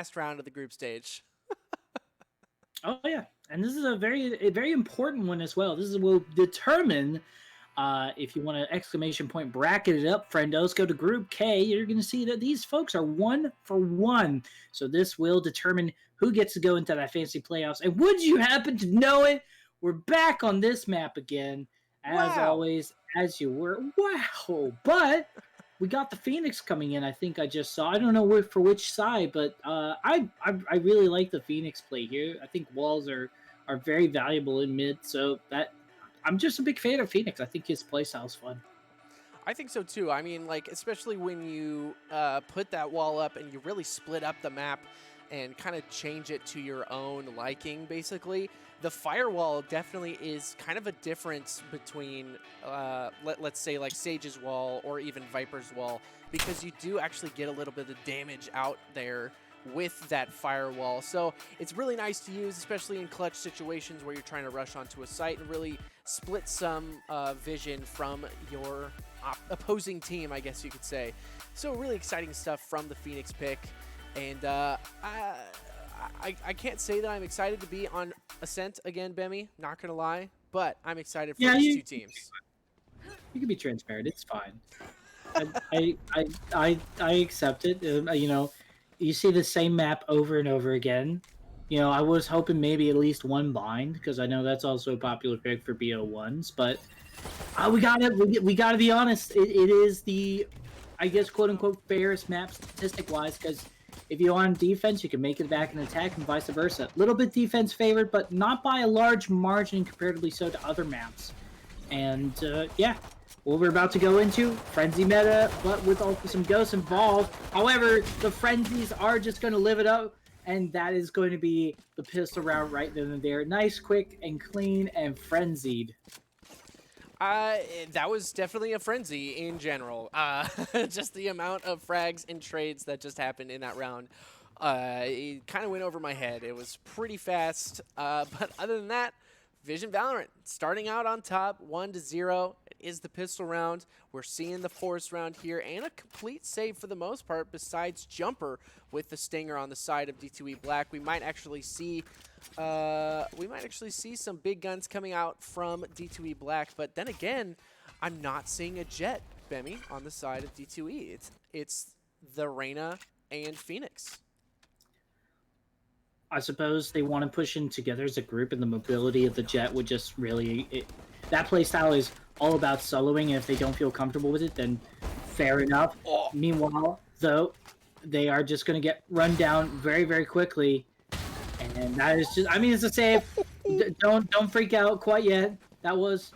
last round of the group stage. Oh yeah, and this is a very important one as well. This will determine if you want to exclamation point bracket it up, friendos. Go to Group K. You're going to see that these folks are 1-for-1. So this will determine who gets to go into that fancy playoffs. And would you happen to know it? We're back on this map again, as Wow. always, as you were. Wow, but we got the Phoenix coming in. I think I just saw. I don't know for which side, but I really like the Phoenix play here. I think walls are very valuable in mid, so that I'm just a big fan of Phoenix. I think his playstyle is fun. I think so too. I mean, like, especially when you put that wall up and you really split up the map and kind of change it to your own liking, basically. The firewall definitely is kind of a difference between, let's say, like Sage's wall or even Viper's wall, because you do actually get a little bit of damage out there with that firewall. So it's really nice to use, especially in clutch situations where you're trying to rush onto a site and really split some vision from your opposing team, I guess you could say. So really exciting stuff from the Phoenix pick. And I can't say that I'm excited to be on Ascent again, Bemi, not going to lie. But I'm excited for these two teams. You can be transparent. It's fine. I accept it. You know, you see the same map over and over again. You know, I was hoping maybe at least one bind because I know that's also a popular pick for BO1s. But we gotta be honest. It is the, I guess, quote unquote fairest map statistic wise because if you're on defense, you can make it back and attack, and vice versa. A little bit defense favored, but not by a large margin comparatively so to other maps. And yeah, what we're about to go into, Frenzy meta, but with also some ghosts involved. However, the Frenzies are just going to live it up, and that is going to be the pistol round right then and there. Nice, quick, and clean, and frenzied. That was definitely a frenzy in general. Just the amount of frags and trades that just happened in that round. It kind of went over my head. It was pretty fast. But other than that, Vision Valorant starting out on top, 1-0. It is the pistol round. We're seeing the force round here and a complete save for the most part besides Jumper with the Stinger on the side of D2E Black. We might actually see some big guns coming out from D2E Black, but then again, I'm not seeing a Jet, Bemi, on the side of D2E. It's the Reyna and Phoenix. I suppose they want to push in together as a group, and the mobility of the Jet would just really... that playstyle is all about soloing, and if they don't feel comfortable with it, then fair enough. Oh. Meanwhile, though, they are just going to get run down very, very quickly. And that is just... I mean, it's a save. Don't freak out quite yet. That was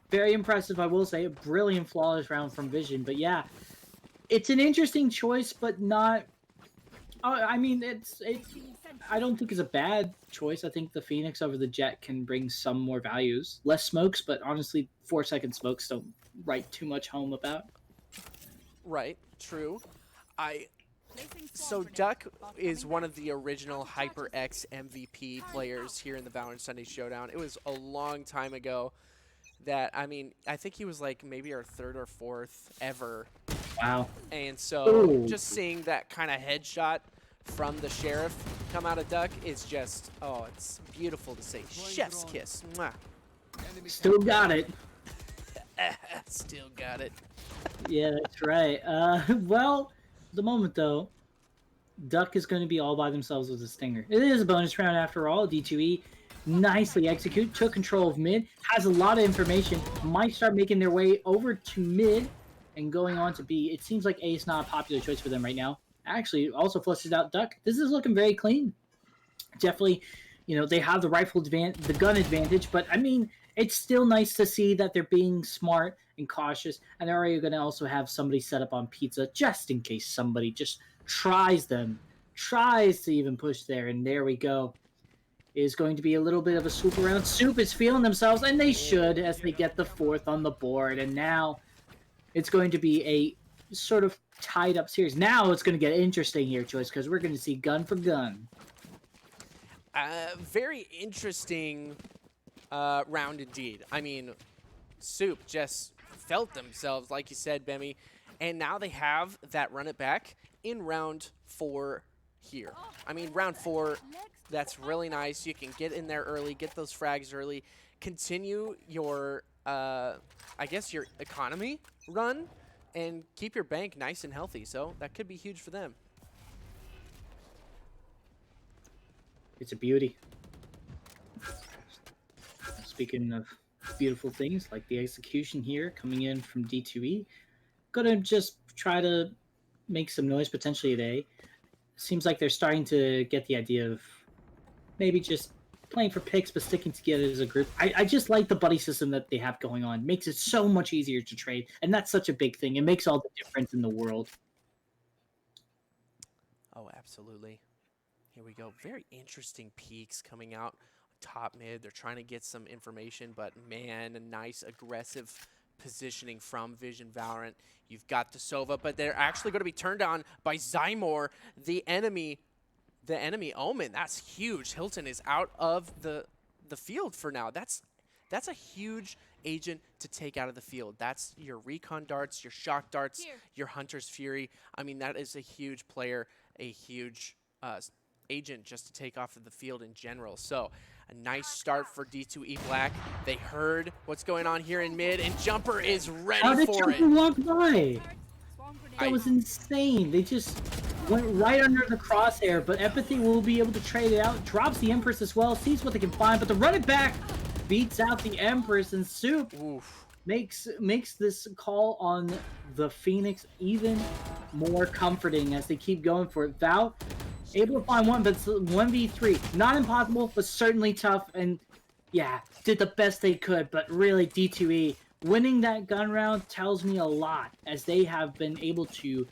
very impressive, I will say. A brilliant, flawless round from Vision. But yeah, it's an interesting choice, but not... I mean, I don't think it's a bad choice. I think the Phoenix over the Jet can bring some more values. Less smokes, but honestly, 4-second smokes don't write too much home about. Right, true. So Duck is one of the original HyperX MVP players here in the Valorant Sunday Showdown. It was a long time ago that, I mean, I think he was like maybe our 3rd or 4th ever. Wow. And so just seeing that kind of headshot from the Sheriff come out of Duck is just, oh, it's beautiful to see. Chef's kiss. Mwah. Still got it. Still got it. Yeah, that's right. Well, at the moment, though, Duck is going to be all by themselves with a Stinger. It is a bonus round after all. D2E nicely execute, took control of mid, has a lot of information, might start making their way over to mid and going on to B. It seems like A is not a popular choice for them right now. Actually, also flushes out Duck. This is looking very clean. Definitely, you know, they have the the gun advantage, but I mean, it's still nice to see that they're being smart and cautious, and they're already going to also have somebody set up on pizza just in case somebody just tries to even push there, and there we go. It is going to be a little bit of a swoop around. Soup is feeling themselves, and they should as they get the 4th on the board, and now it's going to be a sort of tied up series. Now it's going to get interesting here, Choice, because we're going to see gun for gun. Very interesting round indeed. I mean, Soup just felt themselves, like you said, Bemi, and now they have that run it back in round 4 here. I mean, round 4, that's really nice. You can get in there early, get those frags early, continue your, I guess, your economy run, and keep your bank nice and healthy. So that could be huge for them. It's a beauty. Speaking of beautiful things, like the execution here coming in from D2E, gonna just try to make some noise potentially today. Seems like they're starting to get the idea of maybe just playing for picks but sticking together as a group. I just like the buddy system that they have going on. Makes it so much easier to trade, and that's such a big thing. It makes all the difference in the world. Oh, absolutely. Here we go. Very interesting peaks coming out top mid. They're trying to get some information, but man, a nice aggressive positioning from Vision Valorant. You've got the Sova, but they're actually going to be turned on by Zymor, the enemy Omen. That's huge. Hilton is out of the field for now. That's a huge agent to take out of the field. That's your recon darts, your shock darts, your Hunter's Fury. I mean, that is a huge player, a huge agent just to take off of the field in general. So a nice start for D2E Black. They heard what's going on here in mid, and Jumper is ready How did for it. Jumper walk by? That was insane. They just went right under the crosshair, but Empathy will be able to trade it out. Drops the Empress as well, sees what they can find, but the run it back beats out the Empress, and Soup makes this call on the Phoenix even more comforting as they keep going for it. Val able to find one, but it's 1v3. Not impossible, but certainly tough, and yeah, did the best they could, but really D2E winning that gun round tells me a lot, as they have been able to,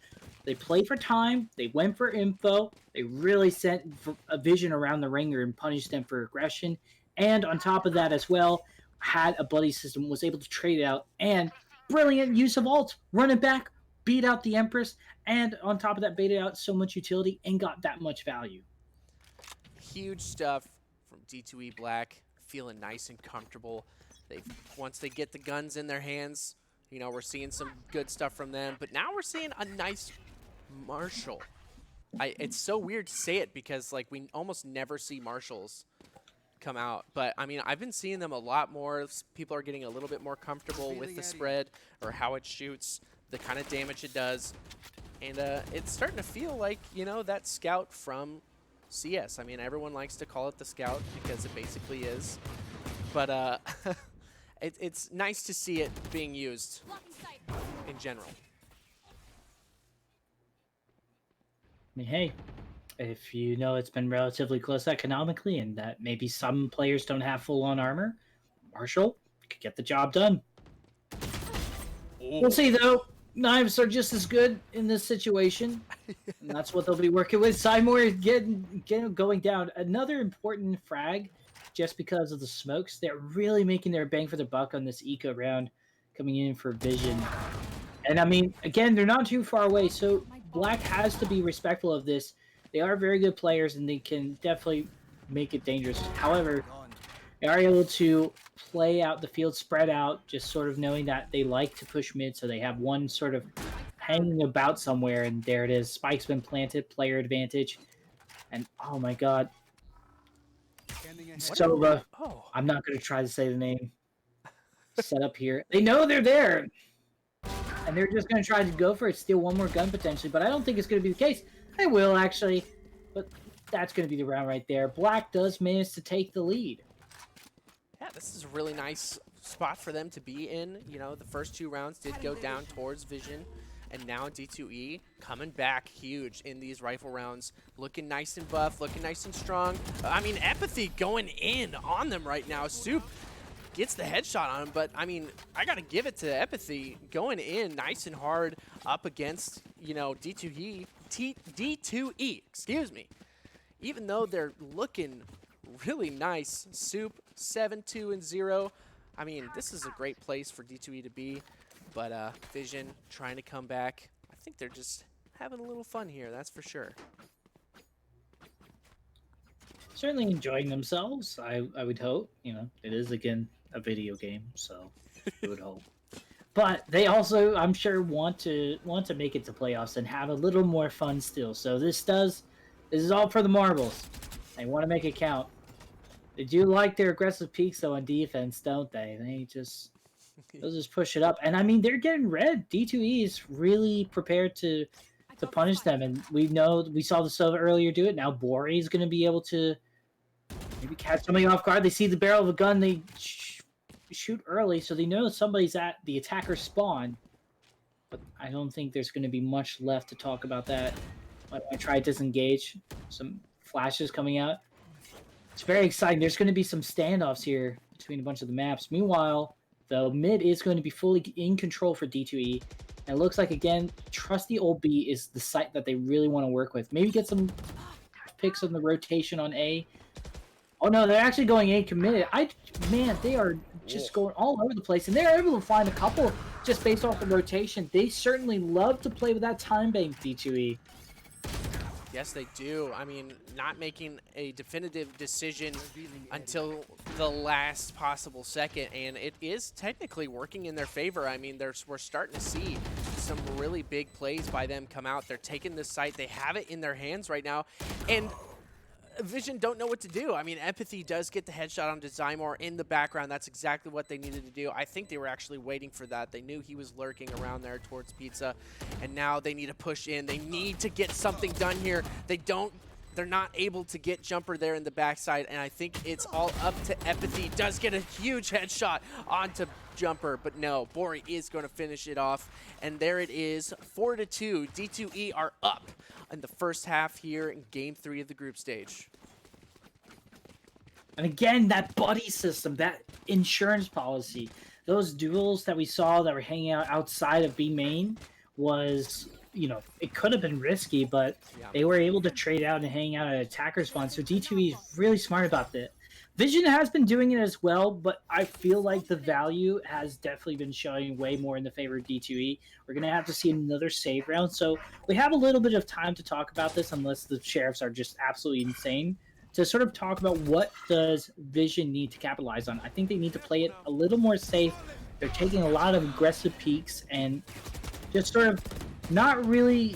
they played for time, they went for info, they really sent a vision around the ringer and punished them for aggression, and on top of that as well, had a buddy system, was able to trade it out, and brilliant use of ult, run it back, beat out the Empress, and on top of that, baited out so much utility and got that much value. Huge stuff from D2E Black, feeling nice and comfortable. Once they get the guns in their hands, you know, we're seeing some good stuff from them. But now we're seeing a nice Marshall. It's so weird to say it because, like, we almost never see Marshalls come out. But, I mean, I've been seeing them a lot more. People are getting a little bit more comfortable with the spread or how it shoots, the kind of damage it does. And it's starting to feel like, you know, that Scout from CS. I mean, everyone likes to call it the Scout because it basically is. But it's nice to see it being used in general. I mean, hey, if you know it's been relatively close economically and that maybe some players don't have full-on armor, Marshall could get the job done. We'll see, though. Knives are just as good in this situation, and that's what they'll be working with. Zymor going down. Another important frag, just because of the smokes. They're really making their bang for the buck on this eco round, coming in for Vision. And I mean, again, they're not too far away, so Black has to be respectful of this. They are very good players, and they can definitely make it dangerous. However, they are able to play out the field, spread out, just sort of knowing that they like to push mid, so they have one sort of hanging about somewhere, and there it is. Spike's been planted, player advantage, and oh my god. Sova, I'm not going to try to say the name. Set up here. They know they're there, and they're just going to try to go for it, steal one more gun potentially, but I don't think it's going to be the case. They will, actually, but that's going to be the round right there. Black does manage to take the lead. Yeah, this is a really nice spot for them to be in. You know, the first 2 rounds did go down towards Vision, and now D2E coming back huge in these rifle rounds, looking nice and buff, looking nice and strong. I mean, Empathy going in on them right now. Soup gets the headshot on him, but I mean, I gotta give it to Empathy going in nice and hard up against, you know, D2E, excuse me. Even though they're looking really nice, Soup 7-2-0. I mean, this is a great place for D2E to be, but Vision trying to come back. I think they're just having a little fun here, that's for sure. Certainly enjoying themselves, I would hope. You know, it is, again, a video game, so I would hope. But they also, I'm sure, want to make it to playoffs and have a little more fun still. So this does This is all for the marbles. They want to make it count. They do like their aggressive peaks though on defense, don't they? They'll just push it up. And I mean, they're getting red. D2E is really prepared to punish them. And we saw the Sova earlier do it. Now Bori is going to be able to maybe catch somebody off guard. They see the barrel of a gun. They shoot early, so they know somebody's at the attacker's spawn. But I don't think there's going to be much left to talk about that. I try to disengage. Some flashes coming out. It's very exciting. There's going to be some standoffs here between a bunch of the maps. Meanwhile, the mid is going to be fully in control for D2E. And it looks like, again, Trusty Old B is the site that they really want to work with. Maybe get some picks on the rotation on A. Oh, no, they're actually going A committed. Man, they are just going all over the place. And they're able to find a couple just based off the rotation. They certainly love to play with that time bank, D2E. Yes, they do. I mean, not making a definitive decision until the last possible second, and it is technically working in their favor. I mean, we're starting to see some really big plays by them come out. They're taking this site. They have it in their hands right now, and Vision don't know what to do. I mean, Empathy does get the headshot onto Zymor in the background. That's exactly what they needed to do. I think they were actually waiting for that. They knew he was lurking around there towards Pizza, and now they need to push in. They need to get something done here. They're not able to get Jumper there in the backside, and I think it's all up to Empathy. Does get a huge headshot onto Jumper, but no, Bori is going to finish it off, and there it is, 4-2. D2E are up in the first half here in Game 3 of the group stage. And again, that buddy system, that insurance policy, those duels that we saw that were hanging out outside of B main was, you know, it could have been risky, but they were able to trade out and hang out at attacker's spawn. So D2E is really smart about that. Vision has been doing it as well, but I feel like the value has definitely been showing way more in the favor of D2E. We're going to have to see another save round, so we have a little bit of time to talk about this unless the Sheriffs are just absolutely insane, to sort of talk about what does Vision need to capitalize on. I think they need to play it a little more safe. They're taking a lot of aggressive peaks and just sort of not really,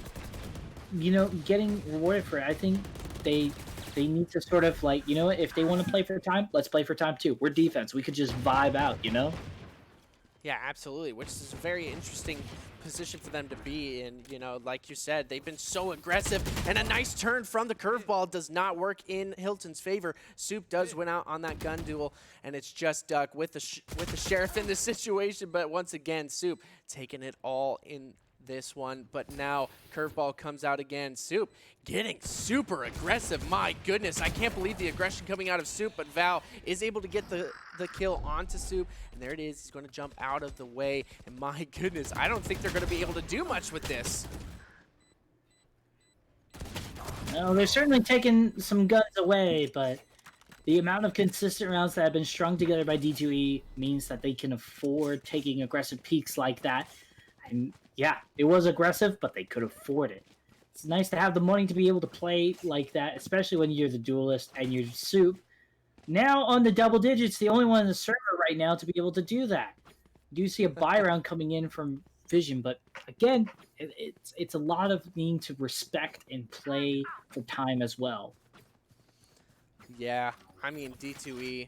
you know, getting rewarded for it. I think they need to sort of like, you know what, if they want to play for time, let's play for time too. We're defense. We could just vibe out, you know? Yeah, absolutely, which is a very interesting position for them to be in. You know, like you said, they've been so aggressive, and a nice turn from the curveball does not work in Hilton's favor. Soup does win out on that gun duel, and it's just Duck with the Sheriff in this situation, but once again, Soup taking it all in this one, but now curveball comes out again. Soup getting super aggressive. My goodness, I can't believe the aggression coming out of Soup, but Val is able to get the kill onto Soup, and there it is. He's going to jump out of the way, and my goodness, I don't think they're going to be able to do much with this. No, they're certainly taking some guns away, but the amount of consistent rounds that have been strung together by D2E means that they can afford taking aggressive peaks like that. And yeah, it was aggressive, but they could afford it. It's nice to have the money to be able to play like that, especially when you're the duelist and you're Soup. Now on the double digits, the only one in the server right now to be able to do that. You do see a buy round coming in from Vision, but again, it's a lot of needing to respect and play for time as well. Yeah, I mean, D2E,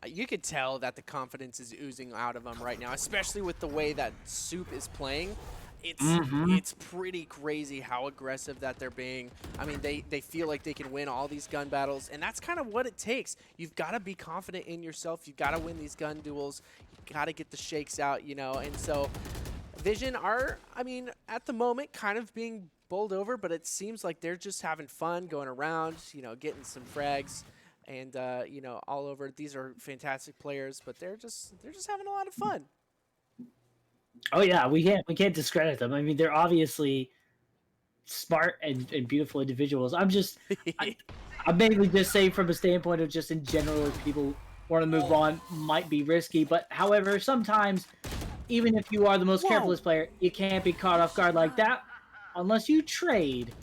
you could tell that the confidence is oozing out of them right now, especially with the way that Soup is playing. It's pretty crazy how aggressive that they're being. I mean, they feel like they can win all these gun battles, and that's kind of what it takes. You've got to be confident in yourself. You've got to win these gun duels. You've got to get the shakes out, you know. And so Vision are, I mean, at the moment kind of being bowled over, but it seems like they're just having fun going around, you know, getting some frags and, you know, all over. These are fantastic players, but they're just having a lot of fun. Oh yeah, we can't discredit them. I mean, they're obviously smart and beautiful individuals. I'm mainly just saying from a standpoint of just in general, if people want to move on, might be risky. But however, sometimes even if you are the most carefulest player, you can't be caught off guard like that unless you trade.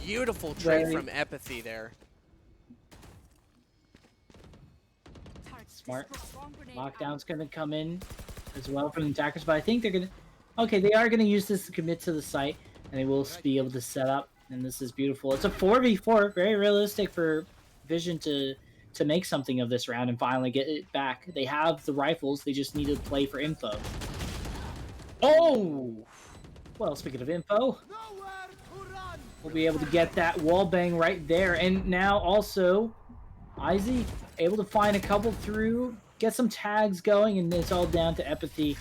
Beautiful trade from Empathy there. Smart. Lockdown's gonna come in as well from the attackers, but I think they're gonna. Okay, they are gonna use this to commit to the site, and they will be able to set up. and this is beautiful. It's a 4v4, very realistic for Vision to make something of this round and finally get it back. They have the rifles, they just need to play for info. Oh! Well, speaking of info, we'll be able to get that wall bang right there. And now also, Izzy able to find a couple through, get some tags going, and it's all down to Empathy.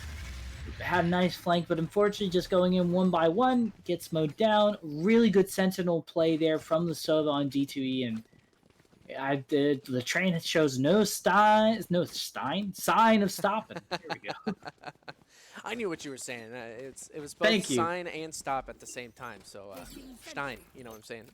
Had a nice flank, but unfortunately just going in one by one, gets mowed down. Really good sentinel play there from the Sova on D2E, and the train shows no sign of stopping. There we go. I knew what you were saying. It was both sign and stop at the same time. So Stein, you know what I'm saying?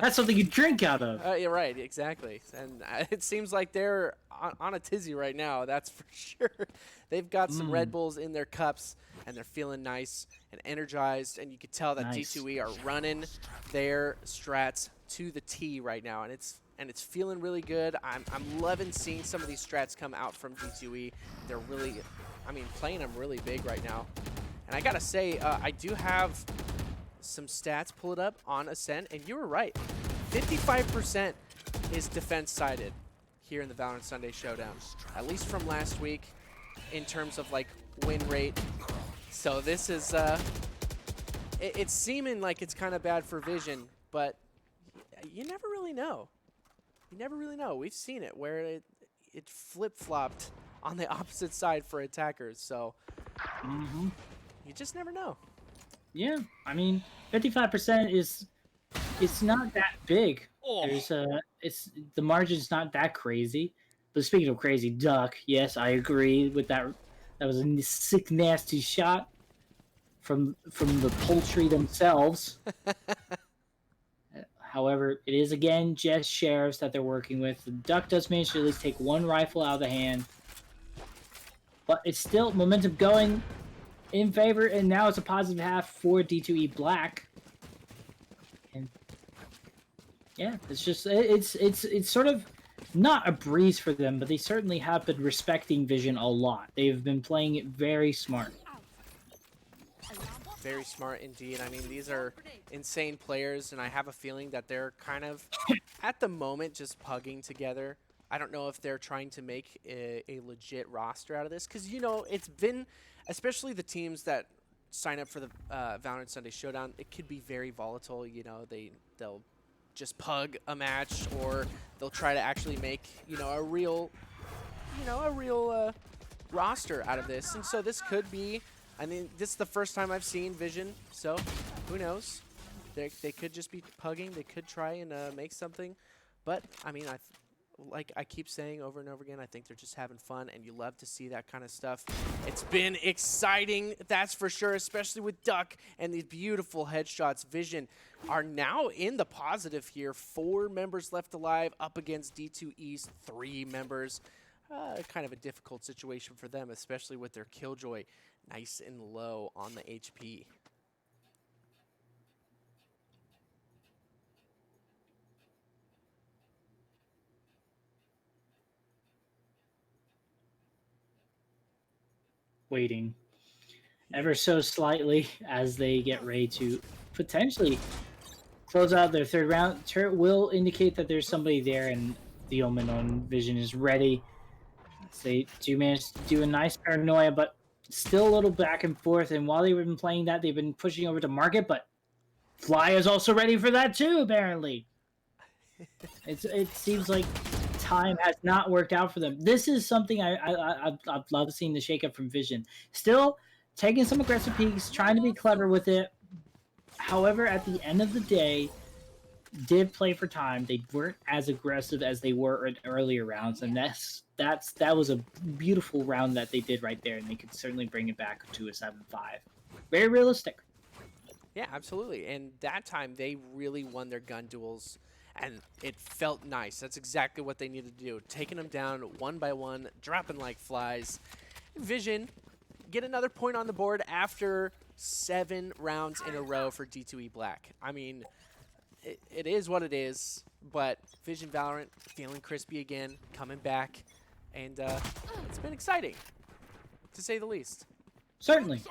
That's something you drink out of. You're right, exactly. And it seems like they're on a tizzy right now. That's for sure. They've got some Red Bulls in their cups, and they're feeling nice and energized. And you can tell that D2E are running their strats to the T right now, and it's feeling really good. I'm loving seeing some of these strats come out from D2E. They're really, I mean, playing them really big right now. And I gotta say, I do have some stats pulled up on Ascent, and you were right. 55% is defense-sided here in the Valorant Sunday Showdown, at least from last week in terms of like win rate. So this is, it's seeming like it's kind of bad for Vision, but you never really know. You never really know. We've seen it where it flip-flopped on the opposite side for attackers. So you just never know. Yeah, I mean, 55% is it's not that big. There's the margin's not that crazy. But speaking of crazy, Duck, yes, I agree with that. That was a sick, nasty shot from the poultry themselves. However, it is, again, just sheriffs that they're working with. The Duck does manage to at least take one rifle out of the hand. But it's still momentum going in favor, and now it's a positive half for D2E Black. And yeah, it's just, it's sort of not a breeze for them, but they certainly have been respecting Vision a lot. They've been playing it very smart. Very smart indeed. I mean, these are insane players, and I have a feeling that they're kind of, at the moment, just pugging together. I don't know if they're trying to make a legit roster out of this, because, you know, it's been, especially the teams that sign up for the Valorant Sunday Showdown, it could be very volatile. You know, they'll just pug a match, or they'll try to actually make, a real roster out of this. And so this could be, I mean, this is the first time I've seen Vision, so who knows? They could just be pugging. They could try and make something. But, I mean, like I keep saying over and over again, I think they're just having fun, and you love to see that kind of stuff. It's been exciting, that's for sure, especially with Duck and these beautiful headshots. Vision are now in the positive here. 4 members left alive up against D2E's 3 members. Kind of a difficult situation for them, especially with their Killjoy nice and low on the HP. Waiting ever so slightly as they get ready to potentially close out their third round. Turret will indicate that there's somebody there, and the Omen on Vision is ready. They do manage to do a nice paranoia, but still a little back and forth. And while they've been playing that, they've been pushing over to Market, but Fly is also ready for that too, apparently. It seems like time has not worked out for them. This is something I've loved seeing the shakeup from Vision. Still taking some aggressive peeks, trying to be clever with it. However, at the end of the day, did play for time. They weren't as aggressive as they were in earlier rounds, and that was a beautiful round that they did right there, and they could certainly bring it back to a 7-5. Very realistic. Yeah, absolutely. And that time they really won their gun duels, and it felt nice. That's exactly what they needed to do. Taking them down one by one, dropping like flies. Vision get another point on the board after 7 rounds in a row for D2E Black. I mean, it is what it is, but Vision Valorant feeling crispy again, coming back, and it's been exciting, to say the least. Certainly.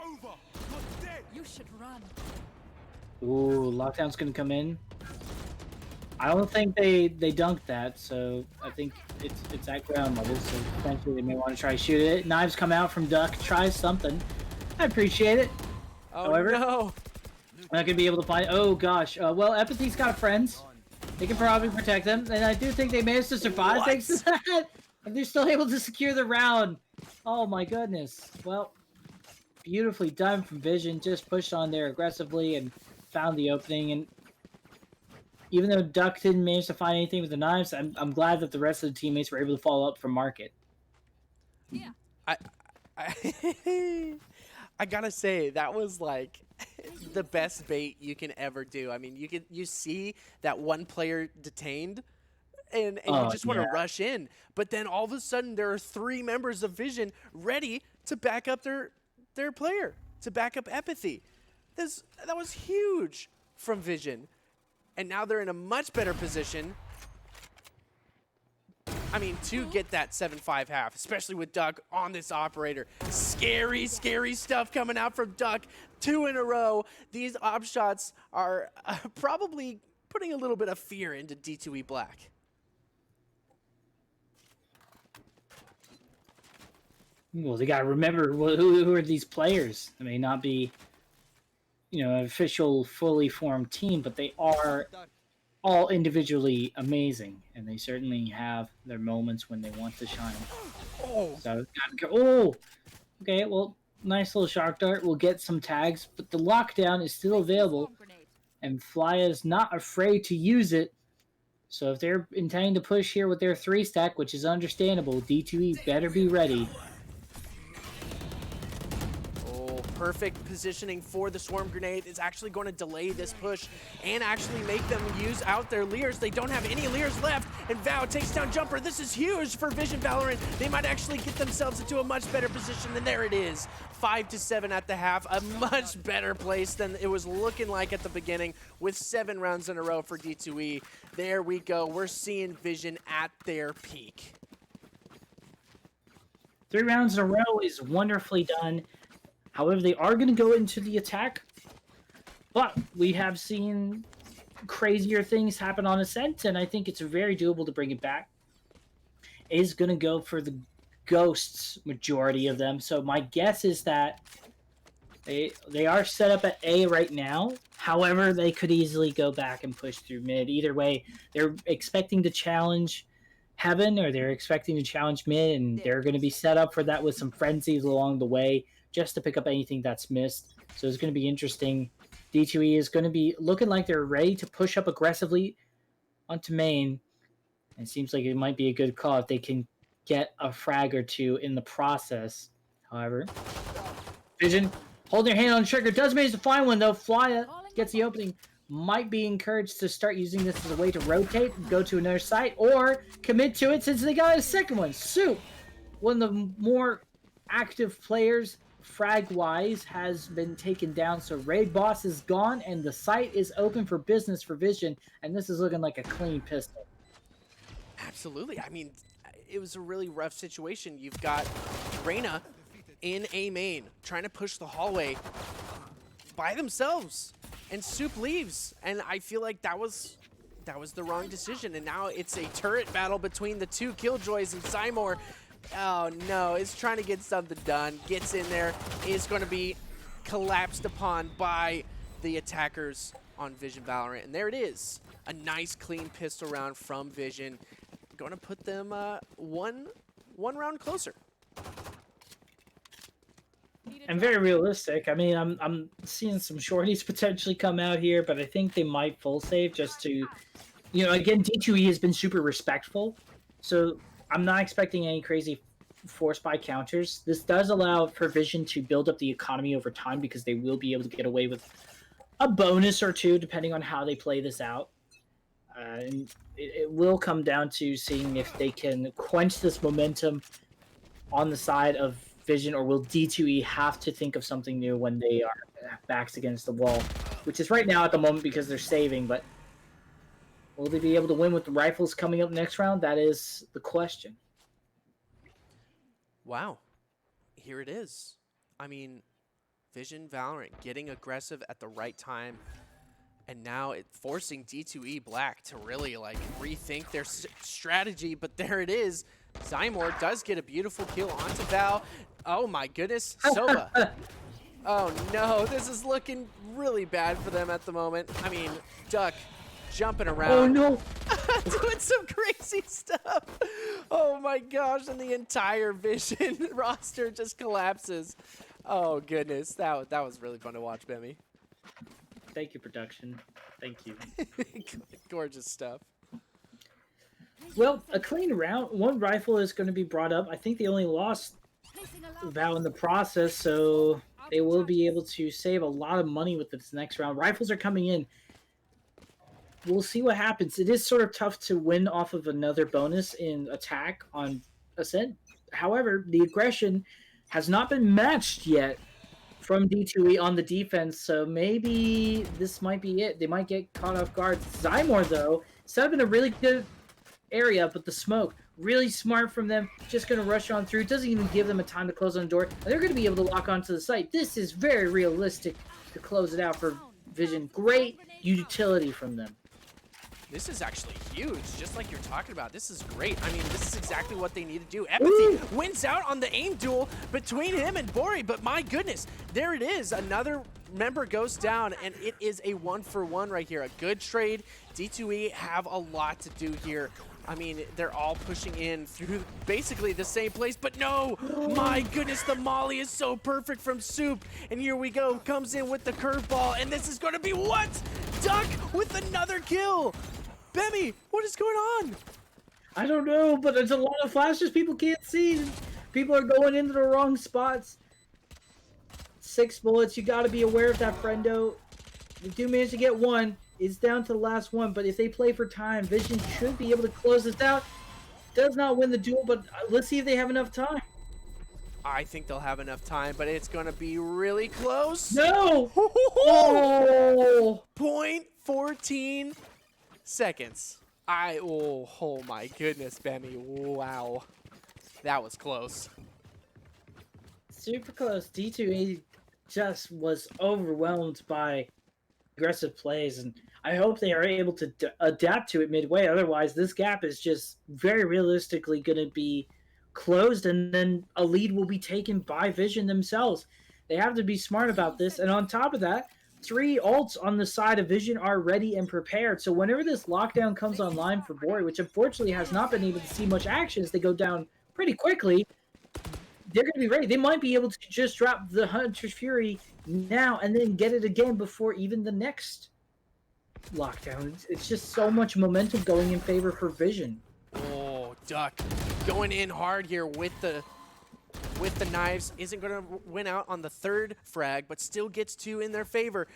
You should run. Ooh, lockdown's gonna come in. I don't think they dunked that, so I think it's at ground level. So potentially they may want to try to shoot it. Knives come out from Duck, tries something. I appreciate it. Oh However, no! I'm not gonna be able to find. Oh gosh. Well, Empathy's got friends. They can probably protect them, and I do think they managed to survive thanks to that. And they're still able to secure the round. Oh my goodness. Well, beautifully done from Vision. Just pushed on there aggressively and found the opening. And even though Duck didn't manage to find anything with the knives, I'm glad that the rest of the teammates were able to follow up from Market. Yeah. I I gotta say that was like the best bait you can ever do. I mean, you see that one player detained, and you Oh just want to yeah. rush in, but then all of a sudden there are 3 members of Vision ready to back up their player, to back up Empathy. That was huge from Vision, and now they're in a much better position. I mean, to get that 7-5 half, especially with Duck on this operator. Scary, scary stuff coming out from Duck. 2 in a row. These op shots are probably putting a little bit of fear into D2E Black. Well, they gotta remember who are these players. They may not be, an official, fully formed team, but they are all individually amazing, and they certainly have their moments when they want to shine. Oh, So, oh, okay. Well, nice little shark dart. We'll get some tags, but the lockdown is still available, and Flya is not afraid to use it. So if they're intending to push here with their 3-stack, which is understandable, D2E better be ready. perfect positioning for the swarm grenade. Is actually going to delay this push and actually make them use out their Leers. They don't have any Leers left, and Vow takes down Jumper. This is huge for Vision Valorant. They might actually get themselves into a much better position than there it is. 5-7 at the half, a much better place than it was looking like at the beginning with 7 rounds in a row for D2E. There we go. We're seeing Vision at their peak. 3 rounds in a row is wonderfully done. However, they are going to go into the attack. But we have seen crazier things happen on Ascent, and I think it's very doable to bring it back. Is going to go for the Ghosts, majority of them. So my guess is that they are set up at A right now. However, they could easily go back and push through mid. Either way, they're expecting to challenge Heaven, or they're expecting to challenge mid, and they're going to be set up for that with some frenzies along the way just to pick up anything that's missed. So it's going to be interesting. D2E is going to be looking like they're ready to push up aggressively onto main. It seems like it might be a good call if they can get a frag or two in the process. However, Vision holding their hand on the trigger, does manage to find one though. Flya gets the opening. Might be encouraged to start using this as a way to rotate, go to another site, or commit to it since they got a second one. Soup, one of the more active players, frag-wise, has been taken down. So Raid Boss is gone, and the site is open for business for Vision, and this is looking like a clean pistol. Absolutely. I mean, it was a really rough situation. You've got Reyna in A main trying to push the hallway by themselves, and Soup leaves, and I feel like that was the wrong decision. And now it's a turret battle between the two Killjoys, and Seymour, oh no, is trying to get something done, gets in there, is going to be collapsed upon by the attackers on Vision Valorant. And there it is, a nice clean pistol round from Vision, going to put them one round closer. And very realistic. I mean, I'm seeing some shorties potentially come out here, but I think they might full save just to, again, D2E has been super respectful, so I'm not expecting any crazy force buy counters. This does allow for Vision to build up the economy over time because they will be able to get away with a bonus or two depending on how they play this out. And it will come down to seeing if they can quench this momentum on the side of Vision, or will D2E have to think of something new when they are backs against the wall, which is right now at the moment because they're saving, but will they be able to win with the rifles coming up next round? That is the question. Wow, here it is. I mean, Vision Valorant getting aggressive at the right time. And now it's forcing D2E Black to really like rethink their strategy, but there it is. Zymor does get a beautiful kill onto Val. Oh my goodness, Sova. Oh no, this is looking really bad for them at the moment. I mean, Duck jumping around. Oh no. Doing some crazy stuff. Oh my gosh, and the entire Vision roster just collapses. Oh goodness, that was really fun to watch, Bemmy. Thank you, production. Thank you. Gorgeous stuff. Well, a clean round. One rifle is going to be brought up. I think they only lost Val in the process, so they will be able to save a lot of money with this next round. Rifles are coming in. We'll see what happens. It is sort of tough to win off of another bonus in attack on Ascent. However, the aggression has not been matched yet from D2E on the defense, so maybe this might be it. They might get caught off guard. Zymor, though, set up in a really good area, but the smoke, really smart from them. Just going to rush on through. Doesn't even give them a time to close on the door. And they're going to be able to lock onto the site. This is very realistic to close it out for Vision. Great utility from them. This is actually huge, just like you're talking about. This is great. I mean, this is exactly what they need to do. Empathy wins out on the aim duel between him and Bori, but my goodness, there it is. Another member goes down, and it is a 1-for-1 right here. A good trade. D2E have a lot to do here. I mean, they're all pushing in through basically the same place, but no! My goodness, the molly is so perfect from Soup. And here we go, comes in with the curveball, and this is gonna be what? Duck with another kill! Bemmy, what is going on? I don't know, but there's a lot of flashes people can't see. People are going into the wrong spots. 6 bullets, you gotta be aware of that, friendo. They do manage to get one. It's down to the last one, but if they play for time, Vision should be able to close this out. Does not win the duel, but let's see if they have enough time. I think they'll have enough time, but it's gonna be really close. No! Oh! 0.14 seconds. Oh my goodness, Bemmy. Wow. That was close. Super close. D2E just was overwhelmed by aggressive plays, and I hope they are able to adapt to it midway. Otherwise, this gap is just very realistically going to be closed, and then a lead will be taken by Vision themselves. They have to be smart about this, and on top of that, 3 ults on the side of Vision are ready and prepared. So whenever this lockdown comes online for Bori, which unfortunately has not been able to see much action as they go down pretty quickly, they're going to be ready. They might be able to just drop the Hunter's Fury now and then get it again before even the next lockdown. It's just so much momentum going in favor for Vision. Oh, Duck going in hard here with the knives. Isn't going to win out on the 3rd frag, but still gets 2 in their favor.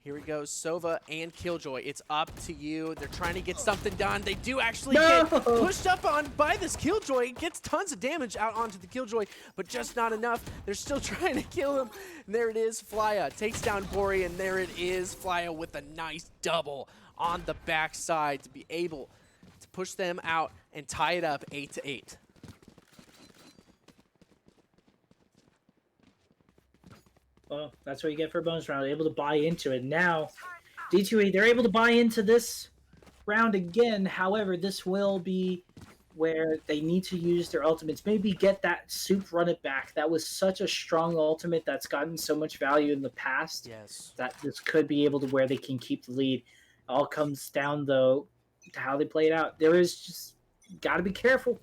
Here we go, Sova and Killjoy. It's up to you. They're trying to get something done. They do actually get pushed up on by this Killjoy. Gets tons of damage out onto the Killjoy, but just not enough. They're still trying to kill him. And there it is. Flya takes down Bori, and there it is. Flya with a nice double on the backside to be able to push them out and tie it up 8-8. Well, that's what you get for a bonus round. Able to buy into it. Now, D2E, they're able to buy into this round again. However, this will be where they need to use their ultimates. Maybe get that Soup, run it back. That was such a strong ultimate that's gotten so much value in the past. Yes. That this could be able to where they can keep the lead. It all comes down, though, to how they play it out. There is just, got to be careful.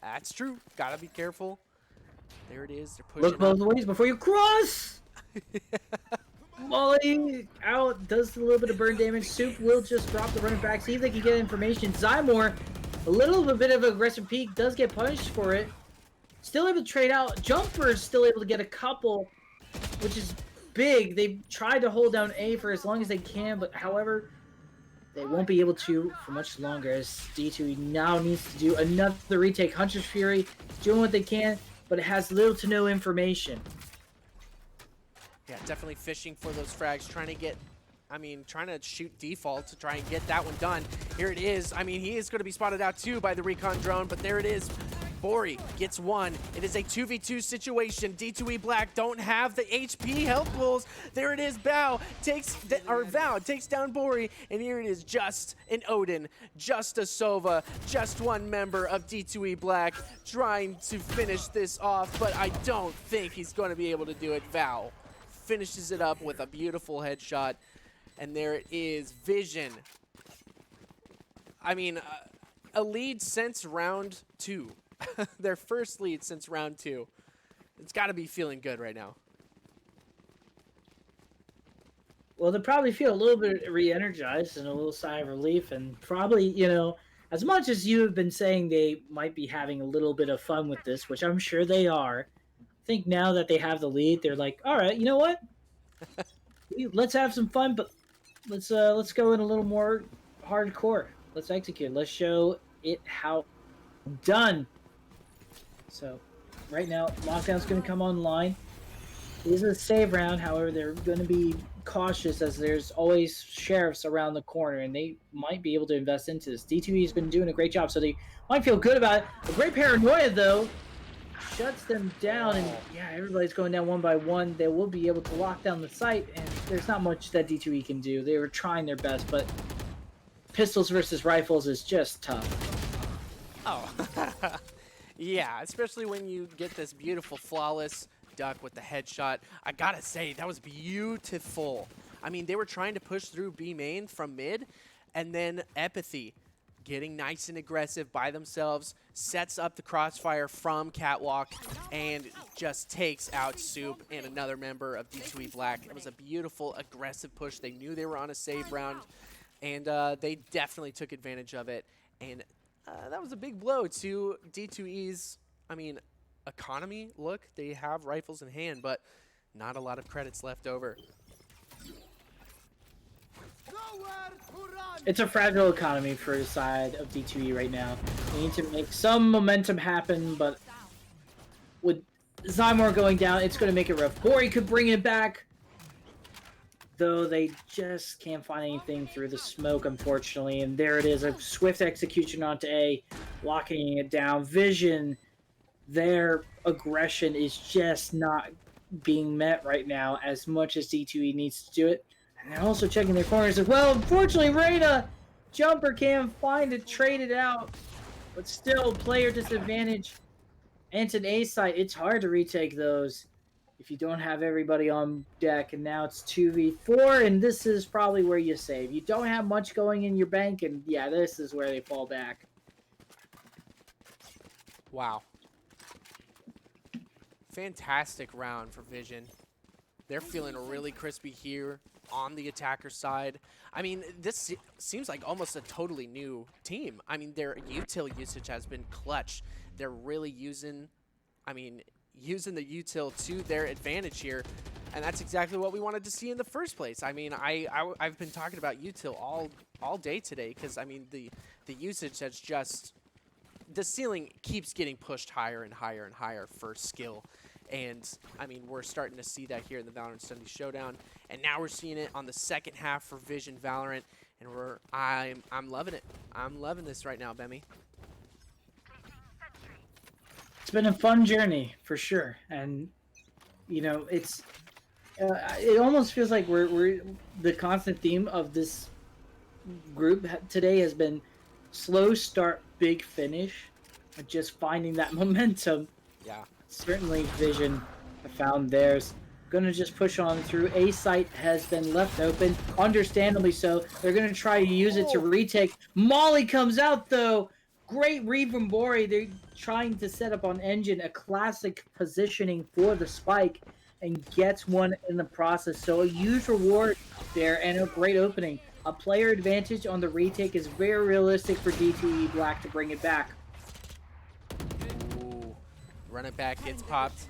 That's true. Got to be careful. There it is. They're pushing. Look both ways before you cross. Molly out, does a little bit of burn damage. Soup will just drop the running back, see if they can get information. Zymor, a little bit of an aggressive peek, does get punished for it. Still able to trade out. Jumper's still able to get a couple, which is big. They've tried to hold down A for as long as they can, but however, they won't be able to for much longer as D2E now needs to do another retake. Hunter's Fury doing what they can, but it has little to no information. Yeah, definitely fishing for those frags, trying to shoot default to try and get that one done. Here it is. I mean, he is going to be spotted out too by the recon drone, but there it is. Bori gets one. It is a 2v2 situation. D2E Black don't have the HP health pools. There it is. Val takes down Bori, and here it is. Just an Odin, just a Sova, just one member of D2E Black trying to finish this off, but I don't think he's going to be able to do it. Val finishes it up with a beautiful headshot, and there it is. Vision. I mean, a lead since round 2. Their first lead since round 2. It's got to be feeling good right now. Well, they probably feel a little bit re-energized and a little sigh of relief, and probably, you know, as much as you have been saying they might be having a little bit of fun with this, which I'm sure they are, I think now that they have the lead, they're like, all right, you know what? Let's have some fun, but let's go in a little more hardcore. Let's execute. Let's show it how done. So right now, Lockdown's going to come online. It is a save round. However, they're going to be cautious as there's always sheriffs around the corner, and they might be able to invest into this. D2E has been doing a great job, so they might feel good about it. A great paranoia, though, shuts them down, and yeah, everybody's going down one by one. They will be able to lock down the site, and there's not much that D2E can do. They were trying their best, but pistols versus rifles is just tough. Oh, yeah, especially when you get this beautiful, flawless Duck with the headshot. I gotta say, that was beautiful. I mean, they were trying to push through B main from mid, and then Epathy getting nice and aggressive by themselves, sets up the crossfire from Catwalk, and just takes out Soup and another member of D2E Black. It was a beautiful, aggressive push. They knew they were on a save round, and they definitely took advantage of it. And that was a big blow to D2E's, I mean, economy. Look, they have rifles in hand, but not a lot of credits left over. It's a fragile economy for the side of D2E right now. They need to make some momentum happen, but with Zymor going down, it's going to make it rough. Bori could bring it back, though they just can't find anything through the smoke, unfortunately. And there it is, a swift execution onto A, locking it down. Vision, their aggression is just not being met right now as much as D2E needs to do it. And they're also checking their corners as well. Unfortunately, Reyna, Jumper can't find it, trade it out. But still, player disadvantage. And it's an A site. It's hard to retake those if you don't have everybody on deck. And now it's 2v4, and this is probably where you save. You don't have much going in your bank, and yeah, this is where they fall back. Wow. Fantastic round for Vision. They're feeling really crispy here on the attacker side. I mean, this seems like almost a totally new team. I mean, their util usage has been clutch. They're really using the util to their advantage here, and that's exactly what we wanted to see in the first place. I mean, I've been talking about util all day today because, I mean, the usage has just, the ceiling keeps getting pushed higher and higher and higher for skill. And, I mean, we're starting to see that here in the Valorant Sunday Showdown. And now we're seeing it on the second half for Vision Valorant. And I'm loving it. I'm loving this right now, Bemi. It's been a fun journey, for sure. And, you know, it's it almost feels like we're the constant theme of this group today has been slow start, big finish. Just finding that momentum. Yeah. Certainly Vision have found theirs. Gonna just push on through. A site has been left open, understandably so. They're gonna try to use it to retake. Molly comes out though. Great read from Bori. They're trying to set up on Engine a classic positioning for the spike and gets one in the process. So a huge reward there and a great opening. A player advantage on the retake is very realistic for D2E Black to bring it back. Run it back, gets popped.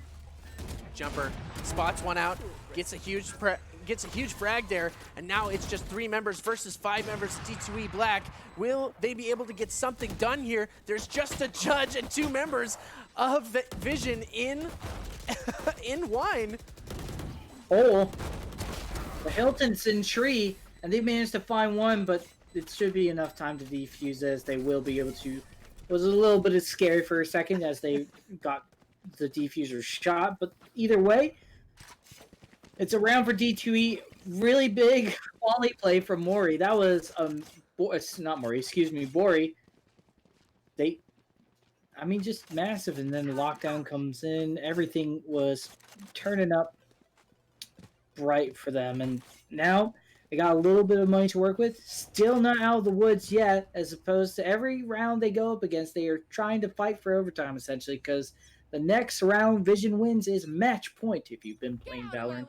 Jumper spots one out, gets a huge frag there, and now it's just 3 members versus 5 members of D2E Black. Will they be able to get something done here? There's just a judge and 2 members of Vision in in wine. Oh, the Hilton's in tree, and they managed to find one, but it should be enough time to defuse as they will be able to was a little bit scary for a second as they got the diffuser shot. But either way, it's a round for D2E. Really big volley play from Mori. That was not Mori, excuse me, Bori. They, I mean, just massive. And then the lockdown comes in. Everything was turning up bright for them, and now they got a little bit of money to work with. Still not out of the woods yet, as opposed to every round they go up against, they are trying to fight for overtime, essentially, because the next round Vision wins is match point if you've been playing Valorant.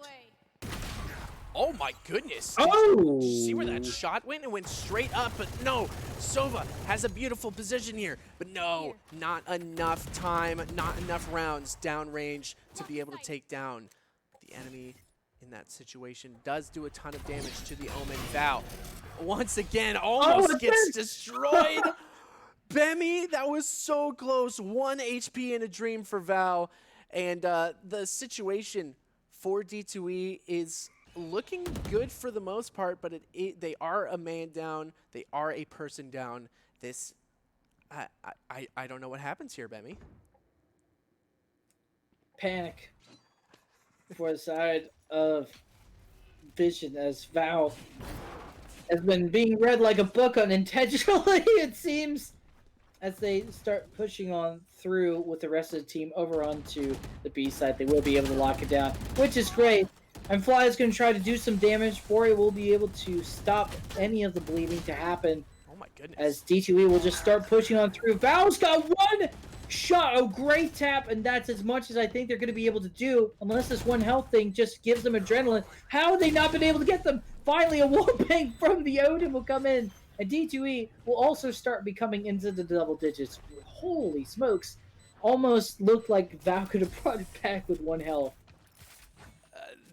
Oh my goodness. Oh! Did you see where that shot went? It went straight up, but no. Sova has a beautiful position here, but no, not enough time, not enough rounds downrange to be able to take down the enemy in that situation. Does do a ton of damage to the Omen. Val, once again, almost gets destroyed. Bemi, that was so close. 1 HP in a dream for Val. And the situation for D2E is looking good for the most part, but they are a man down. They are a person down. This, I don't know what happens here, Bemi. Panic for the side of Vision, as Val has been being read like a book unintentionally, it seems, as they start pushing on through with the rest of the team over onto the B side. They will be able to lock it down, which is great. And Fly is going to try to do some damage. Bori will be able to stop any of the bleeding to happen. Oh my goodness. As D2E will just start pushing on through. Val's got one shot, a great tap, and that's as much as I think they're going to be able to do, unless this one health thing just gives them adrenaline. How have they not been able to get them? Finally, a wallbang from the Odin will come in, and D2E will also start becoming into the double digits. Holy smokes. Almost looked like Val could have brought it back with one health.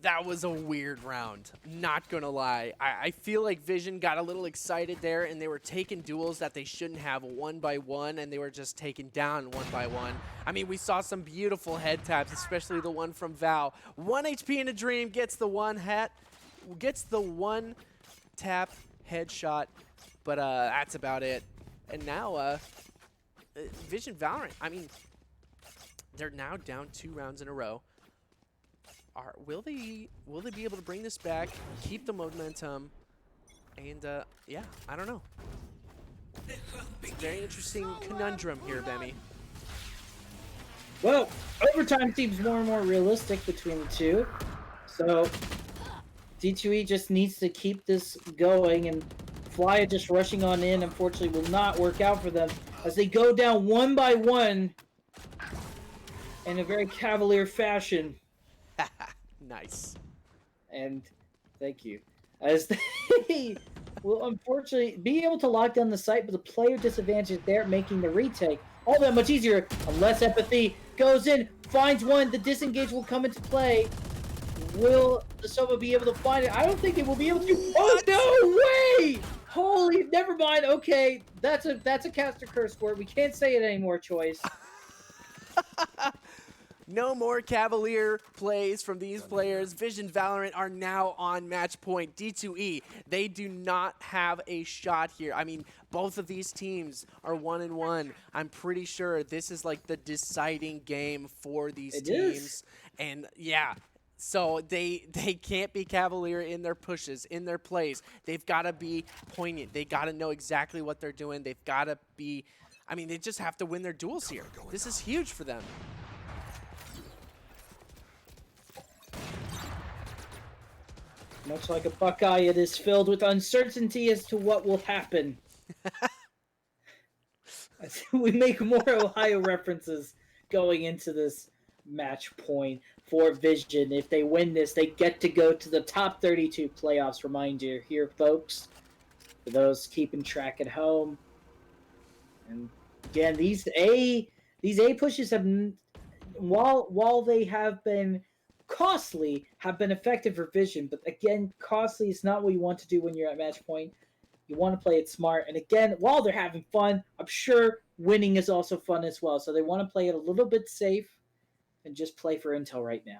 That was a weird round, not gonna lie. I feel like Vision got a little excited there, and they were taking duels that they shouldn't have one by one, and they were just taken down one by one. I mean, we saw some beautiful head taps, especially the one from Val. 1 HP in a dream, gets the one tap headshot, but that's about it. And now, Vision Valorant, I mean, they're now down 2 rounds in a row. Will they be able to bring this back, keep the momentum, and yeah, I don't know. It's a very interesting conundrum here, Bemi. Well, overtime seems more and more realistic between the two, so D2E just needs to keep this going, and Fly just rushing on in, unfortunately, will not work out for them as they go down one by one in a very cavalier fashion. Nice. And thank you. As they will unfortunately be able to lock down the site, but the player disadvantage there, making the retake all that much easier. Unless Empathy goes in, finds one, the disengage will come into play. Will the Sova be able to find it? I don't think it will be able to. What? Oh, no way! Holy, never mind. Okay, that's a caster curse word. We can't say it anymore, Choice. No more cavalier plays from these players. Vision Valorant are now on match point. D2E, they do not have a shot here. I mean, both of these teams are 1-1. I'm pretty sure this is like the deciding game for these teams. And yeah, so they can't be cavalier in their pushes, in their plays. They've got to be poignant. They got to know exactly what they're doing. They've got to be, I mean, they just have to win their duels here. This is huge for them. Much like a Buckeye, it is filled with uncertainty as to what will happen. We make more Ohio references going into this match point for Vision. If they win this, they get to go to the top 32 playoffs. Remind you here, folks, for those keeping track at home. And again, these A pushes have, while they have been costly, have been effective for Vision, but again, costly is not what you want to do when you're at match point. You want to play it smart, and again, while they're having fun, I'm sure winning is also fun as well, so they want to play it a little bit safe and just play for intel right now.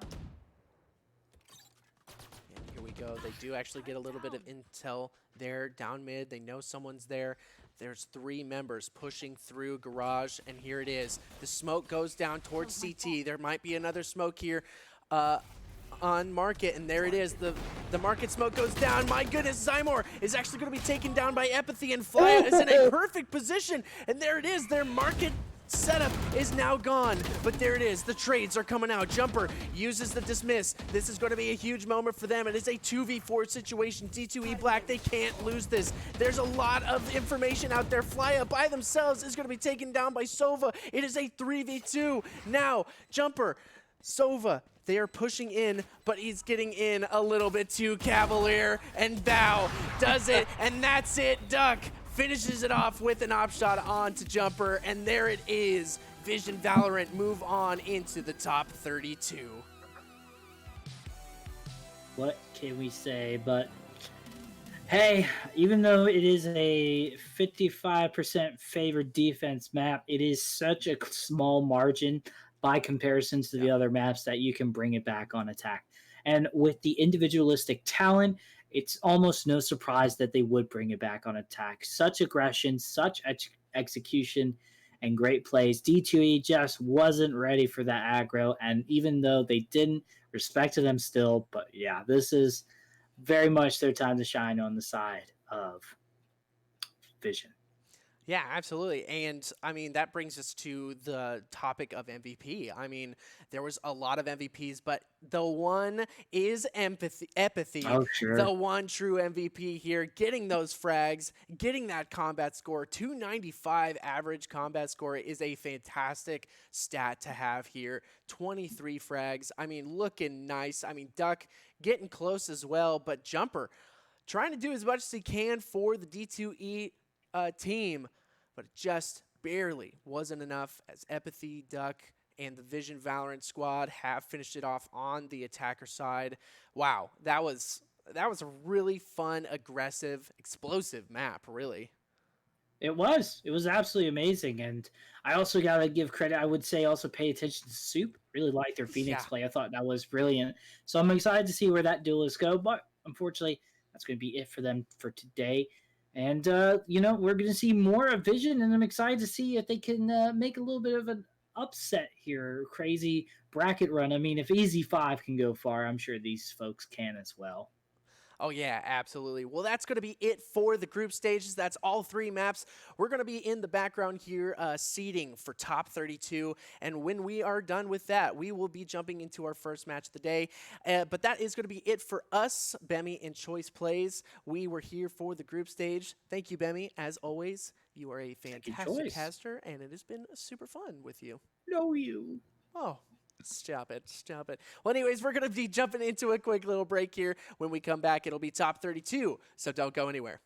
And here we go. They do actually get a little bit of intel there down mid. They know someone's there. There's 3 members pushing through garage, and here it is. The smoke goes down towards CT. There might be another smoke here on market, and there it is. The market smoke goes down. My goodness, Zymor is actually going to be taken down by Empathy, and Fly is in a perfect position. And there it is. Their market setup is now gone, but there it is. The trades are coming out. Jumper uses the dismiss. This is going to be a huge moment for them. It is a 2v4 situation. D2E Black, they can't lose this. There's a lot of information out there. Flya by themselves is going to be taken down by Sova. It is a 3v2. Now, Jumper, Sova, they are pushing in, but he's getting in a little bit too cavalier, and Bao does it, and that's it. Duck finishes it off with an op shot onto Jumper, and there it is. Vision Valorant move on into the top 32. What can we say? But hey, even though it is a 55% favored defense map, it is such a small margin by comparison to the other maps that you can bring it back on attack. And with the individualistic talent, it's almost no surprise that they would bring it back on attack. Such aggression, such execution, and great plays. D2E just wasn't ready for that aggro, and even though they didn't, respect to them still. But yeah, this is very much their time to shine on the side of Vision. Yeah, absolutely. And I mean, that brings us to the topic of MVP. I mean, there was a lot of MVPs, but the one is Empathy, Oh, sure. the one true MVP here, getting those frags, getting that combat score. 295 average combat score is a fantastic stat to have here. 23 frags. I mean, looking nice. I mean, Duck getting close as well, but Jumper trying to do as much as he can for the D2E team, but it just barely wasn't enough as Empathy, Duck, and the Vision Valorant squad have finished it off on the attacker side. Wow, that was a really fun, aggressive, explosive map, really. It was absolutely amazing, and I also gotta give credit. I would say also pay attention to Soup. Really liked their Phoenix play. I thought that was brilliant. So I'm excited to see where that duelist go. But unfortunately, that's going to be it for them for today. And, we're going to see more of Vision, and I'm excited to see if they can make a little bit of an upset here. Crazy bracket run. I mean, if Easy 5 can go far, I'm sure these folks can as well. Oh, yeah, absolutely. Well, that's going to be it for the group stages. That's all 3 maps. We're going to be in the background here seeding for top 32. And when we are done with that, we will be jumping into our first match of the day. But that is going to be it for us, Bemi and Choice Plays. We were here for the group stage. Thank you, Bemi. As always, you are a fantastic caster, and it has been super fun with you. No, you. Oh. Stop it. Stop it. Well, anyways, we're going to be jumping into a quick little break here. When we come back, it'll be top 32, so don't go anywhere.